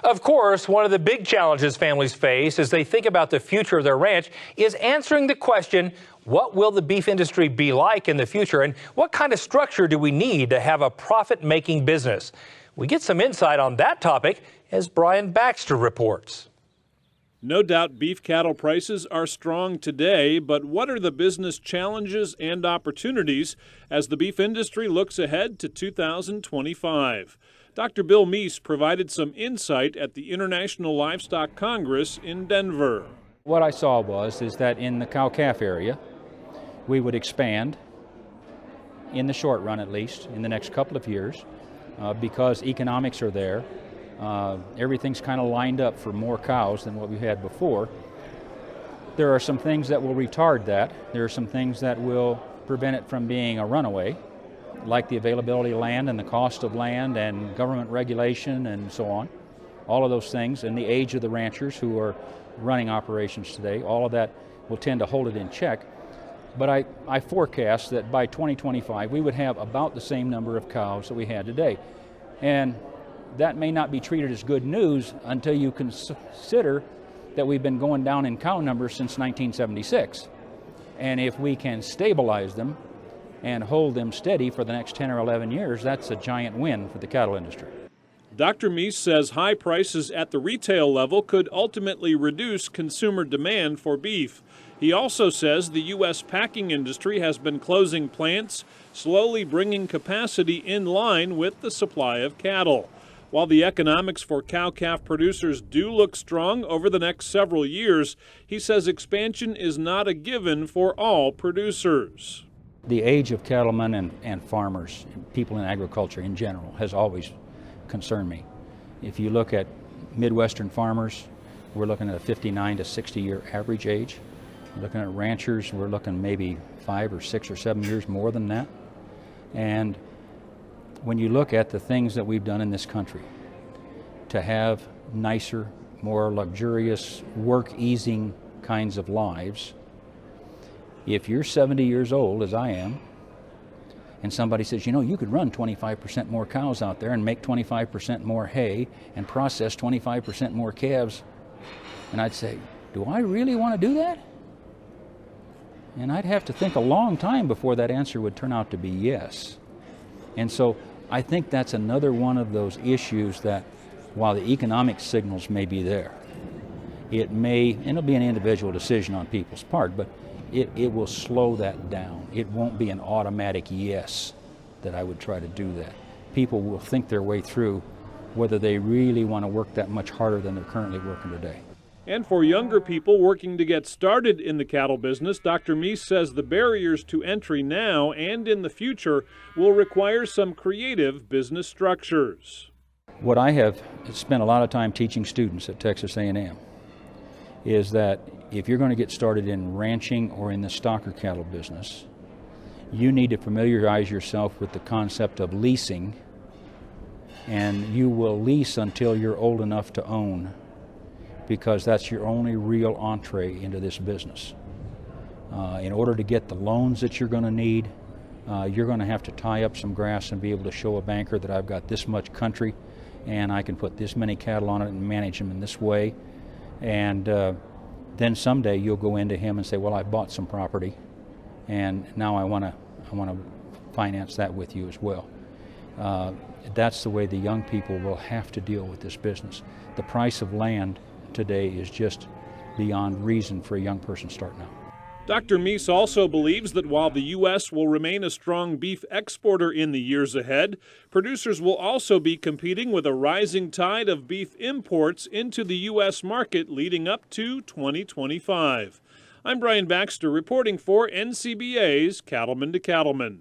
Of course, one of the big challenges families face as they think about the future of their ranch is answering the question, what will the beef industry be like in the future, and what kind of structure do we need to have a profit-making business? We get some insight on that topic as Brian Baxter reports. No doubt beef cattle prices are strong today, but what are the business challenges and opportunities as the beef industry looks ahead to 2025? Dr. Bill Meese provided some insight at the International Livestock Congress in Denver. What I saw is that in the cow-calf area, we would expand, in the short run at least, in the next couple of years, because economics are there. Everything's kind of lined up for more cows than what we had before. There are some things that will retard that. There are some things that will prevent it from being a runaway, like the availability of land and the cost of land and government regulation and so on. All of those things, and the age of the ranchers who are running operations today, all of that will tend to hold it in check. But I forecast that by 2025 we would have about the same number of cows that we had today. And that may not be treated as good news until you consider that we've been going down in cow numbers since 1976. And if we can stabilize them and hold them steady for the next 10 or 11 years, that's a giant win for the cattle industry. Dr. Meese says high prices at the retail level could ultimately reduce consumer demand for beef. He also says the U.S. packing industry has been closing plants, slowly bringing capacity in line with the supply of cattle. While the economics for cow-calf producers do look strong over the next several years, he says expansion is not a given for all producers. The age of cattlemen and farmers, and people in agriculture in general, has always concerned me. If you look at Midwestern farmers, we're looking at a 59 to 60 year average age. Looking at ranchers, we're looking maybe 5 or 6 or 7 years more than that. And when you look at the things that we've done in this country to have nicer, more luxurious, work-easing kinds of lives, if you're 70 years old, as I am, and somebody says, you know, you could run 25% more cows out there and make 25% more hay and process 25% more calves, and I'd say, do I really want to do that? And I'd have to think a long time before that answer would turn out to be yes. And so I think that's another one of those issues that while the economic signals may be there, it'll be an individual decision on people's part, but it will slow that down. It won't be an automatic yes that I would try to do that. People will think their way through whether they really want to work that much harder than they're currently working today. And for younger people working to get started in the cattle business, Dr. Meese says the barriers to entry now and in the future will require some creative business structures. What I have spent a lot of time teaching students at Texas A&M is that if you're going to get started in ranching or in the stocker cattle business, you need to familiarize yourself with the concept of leasing, and you will lease until you're old enough to own, because that's your only real entree into this business. In order to get the loans that you're going to need, you're going to have to tie up some grass and be able to show a banker that I've got this much country and I can put this many cattle on it and manage them in this way. And then someday you'll go into him and say, well, I bought some property and now I want to finance that with you as well. That's the way the young people will have to deal with this business. The price of land today is just beyond reason for a young person starting out. Dr. Meese also believes that while the U.S. will remain a strong beef exporter in the years ahead, producers will also be competing with a rising tide of beef imports into the U.S. market leading up to 2025. I'm Brian Baxter reporting for NCBA's Cattlemen to Cattlemen.